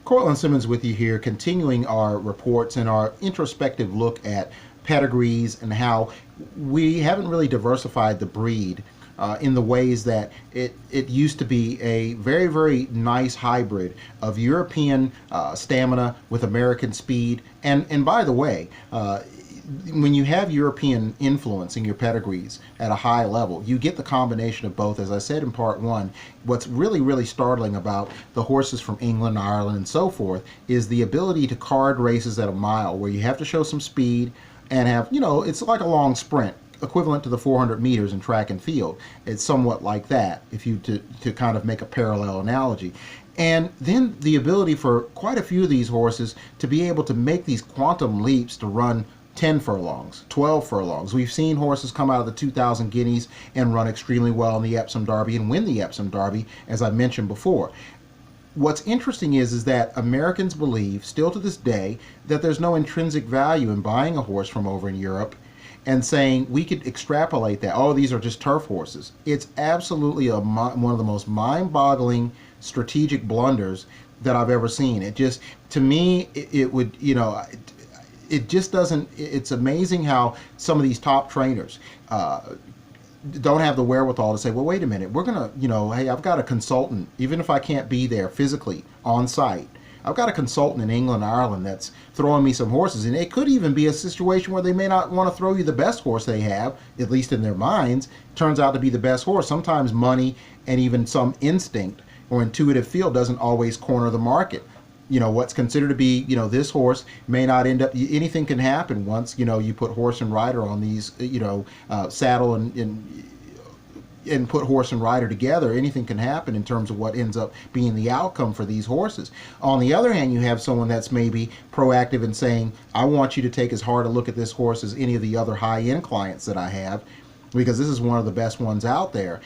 Cortland Simmons with you here, continuing our reports and our introspective look at pedigrees and how we haven't really diversified the breed in the ways that it used to be a very, very nice hybrid of European stamina with American speed. And by the way, when you have European influence in your pedigrees at a high level, you get the combination of both. As I said in part one, what's really, really startling about the horses from England, Ireland, and so forth is the ability to card races at a mile where you have to show some speed and have, it's like a long sprint, equivalent to the 400 meters in track and field. It's somewhat like that, if you to kind of make a parallel analogy. And then the ability for quite a few of these horses to be able to make these quantum leaps to run 10 furlongs, 12 furlongs. We've seen horses come out of the 2000 Guineas and run extremely well in the Epsom Derby and win the Epsom Derby, as I mentioned before. What's interesting is that Americans believe, still to this day, that there's no intrinsic value in buying a horse from over in Europe and saying we could extrapolate that, oh, these are just turf horses. It's absolutely one of the most mind-boggling strategic blunders that I've ever seen. It just, to me, it would, it just doesn't. It's amazing how some of these top trainers don't have the wherewithal to say, well, wait a minute, we're gonna, hey, I've got a consultant, even if I can't be there physically on site. I've got a consultant in England, Ireland that's throwing me some horses, and it could even be a situation where they may not want to throw you the best horse they have, at least in their minds, turns out to be the best horse. Sometimes money and even some instinct or intuitive feel doesn't always corner the market. What's considered to be, this horse may not end up, anything can happen once, you put horse and rider on these, saddle and put horse and rider together. Anything can happen in terms of what ends up being the outcome for these horses. On the other hand, you have someone that's maybe proactive in saying, I want you to take as hard a look at this horse as any of the other high-end clients that I have, because this is one of the best ones out there.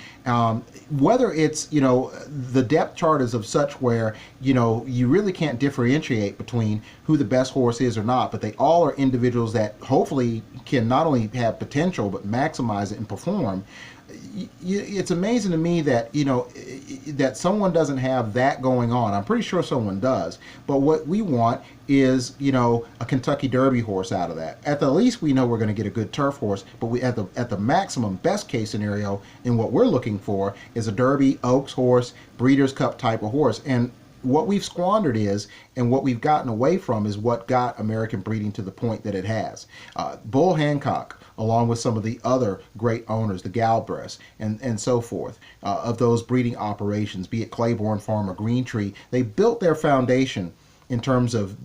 Whether it's, the depth chart is of such where, you really can't differentiate between who the best horse is or not, but they all are individuals that hopefully can not only have potential, but maximize it and perform. It's amazing to me that, that someone doesn't have that going on. I'm pretty sure someone does. But what we want is, a Kentucky Derby horse out of that. At the least, we know we're going to get a good turf horse, but we at the maximum best case scenario, and what we're looking for is a Derby, Oaks horse, Breeders' Cup type of horse. And what we've squandered is, and what we've gotten away from is what got American breeding to the point that it has. Bull Hancock, along with some of the other great owners, the Galbraiths and so forth, of those breeding operations, be it Claiborne Farm or Green Tree, they built their foundation in terms of,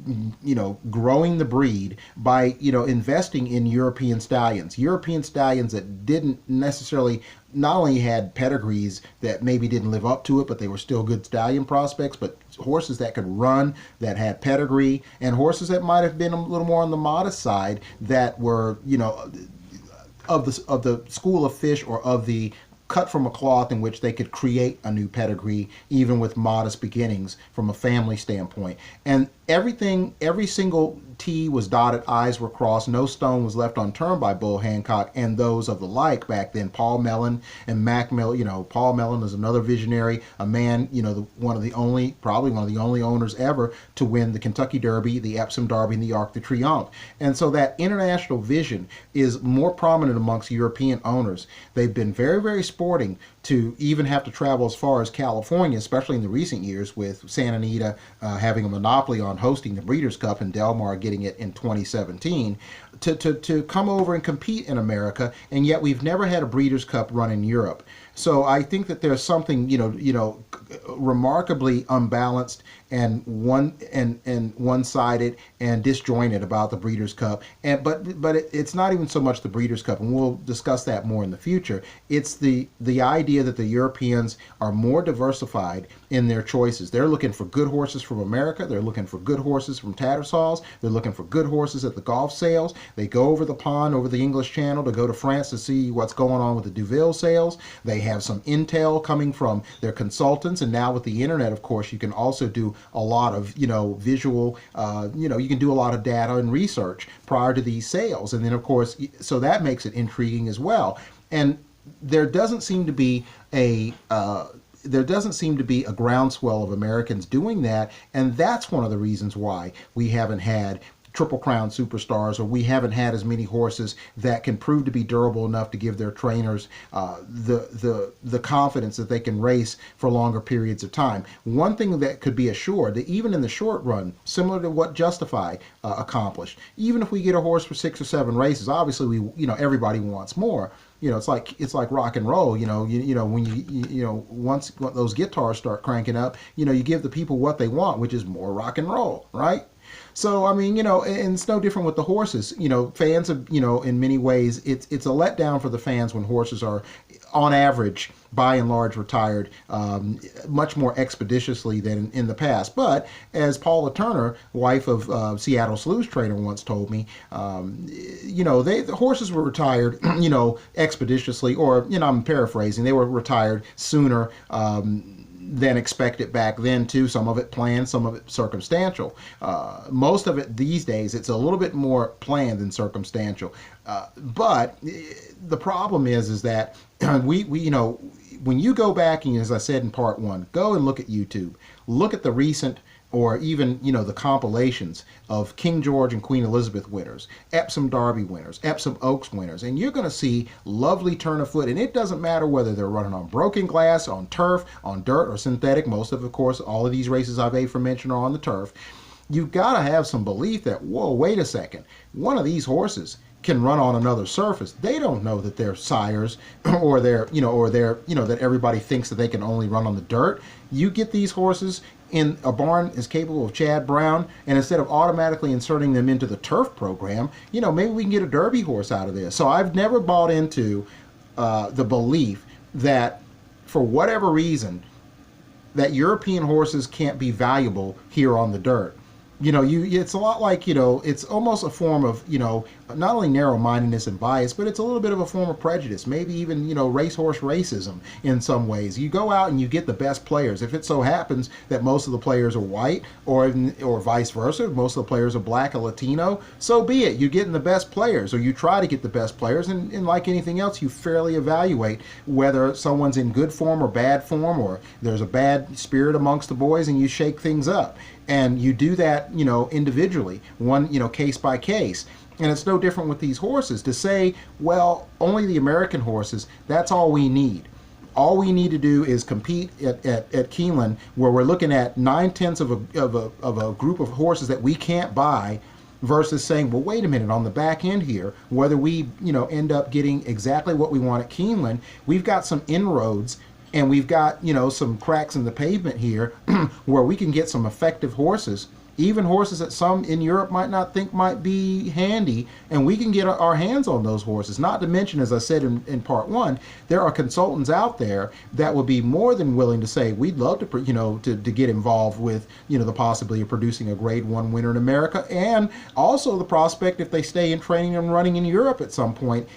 growing the breed by, investing in European stallions that didn't necessarily, not only had pedigrees that maybe didn't live up to it, but they were still good stallion prospects, but horses that could run, that had pedigree, and horses that might have been a little more on the modest side, that were, of the school of fish, or of the cut from a cloth in which they could create a new pedigree, even with modest beginnings from a family standpoint. And every single T was dotted, I's were crossed, no stone was left unturned by Bull Hancock and those of the like back then. Paul Mellon and Mac Mellon, Paul Mellon is another visionary, a man, probably one of the only owners ever to win the Kentucky Derby, the Epsom Derby, and the Arc de Triomphe. And so that international vision is more prominent amongst European owners. They've been very, very sporting to even have to travel as far as California, especially in the recent years with Santa Anita having a monopoly on hosting the Breeders' Cup and Del Mar getting it in 2017, to come over and compete in America, and yet we've never had a Breeders' Cup run in Europe. So I think that there's something, remarkably unbalanced and one-sided and disjointed about the Breeders' Cup. But it's not even so much the Breeders' Cup, and we'll discuss that more in the future. It's the idea that the Europeans are more diversified in their choices. They're looking for good horses from America. They're looking for good horses from Tattersall's. They're looking for good horses at the golf sales. They go over the pond, over the English Channel, to go to France to see what's going on with the Deauville sales. They have some intel coming from their consultants, and now with the internet, of course, you can also do a lot of visual, you can do a lot of data and research prior to these sales, and then of course, so that makes it intriguing as well. And there doesn't seem to be a there doesn't seem to be a groundswell of Americans doing that, and that's one of the reasons why we haven't had Triple Crown superstars, or we haven't had as many horses that can prove to be durable enough to give their trainers the confidence that they can race for longer periods of time. One thing that could be assured, that even in the short run, similar to what Justify accomplished, even if we get a horse for 6 or 7 races, obviously everybody wants more. It's like rock and roll. When once those guitars start cranking up, you give the people what they want, which is more rock and roll, right? So, I mean, and it's no different with the horses. Fans have, in many ways, it's a letdown for the fans when horses are, on average, by and large, retired much more expeditiously than in the past. But as Paula Turner, wife of Seattle Sleuth's trainer, once told me, the horses were retired, expeditiously, or, I'm paraphrasing, they were retired sooner than expected back then too. Some of it planned, some of it circumstantial. Most of it these days, it's a little bit more planned than circumstantial. But the problem is that we when you go back, and as I said in part 1, go and look at YouTube, look at the recent, or even, the compilations of King George and Queen Elizabeth winners, Epsom Derby winners, Epsom Oaks winners, and you're going to see lovely turn of foot. And it doesn't matter whether they're running on broken glass, on turf, on dirt, or synthetic. Most of course, all of these races I've aforementioned are on the turf. You've got to have some belief that, whoa, wait a second, one of these horses can run on another surface. They don't know that they're sires, or that everybody thinks that they can only run on the dirt. You get these horses in a barn as capable of Chad Brown, and instead of automatically inserting them into the turf program, maybe we can get a Derby horse out of this. So I've never bought into the belief that, for whatever reason, that European horses can't be valuable here on the dirt. It's a lot like, it's almost a form of, not only narrow-mindedness and bias, but it's a little bit of a form of prejudice, maybe even, racehorse racism in some ways. You go out and you get the best players. If it so happens that most of the players are white, or vice versa, most of the players are black or Latino, so be it. You're getting the best players, or you try to get the best players, and like anything else, you fairly evaluate whether someone's in good form or bad form, or there's a bad spirit amongst the boys, and you shake things up. And you do that, individually, one, case by case. And it's no different with these horses. To say, well, only the American horses, that's all we need. All we need to do is compete at Keeneland, where we're looking at 9/10 of a group of horses that we can't buy, versus saying, well, wait a minute, on the back end here, whether we, end up getting exactly what we want at Keeneland, we've got some inroads, and we've got, some cracks in the pavement here where we can get some effective horses, even horses that some in Europe might not think might be handy, and we can get our hands on those horses. Not to mention, as I said in part 1, there are consultants out there that would be more than willing to say, we'd love to, to get involved with, the possibility of producing a Grade 1 winner in America, and also the prospect, if they stay in training and running in Europe at some point,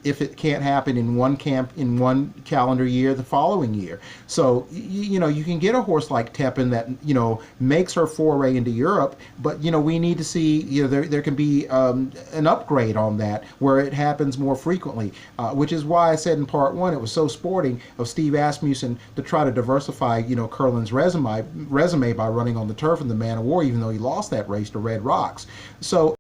if it can't happen in one camp in one calendar year, the following year. So, you can get a horse like Tepin that, makes her foray into Europe, but we need to see, there can be an upgrade on that where it happens more frequently, which is why I said in part 1 it was so sporting of Steve Asmussen to try to diversify Curlin's resume by running on the turf in the Man of War, even though he lost that race to Red Rocks. So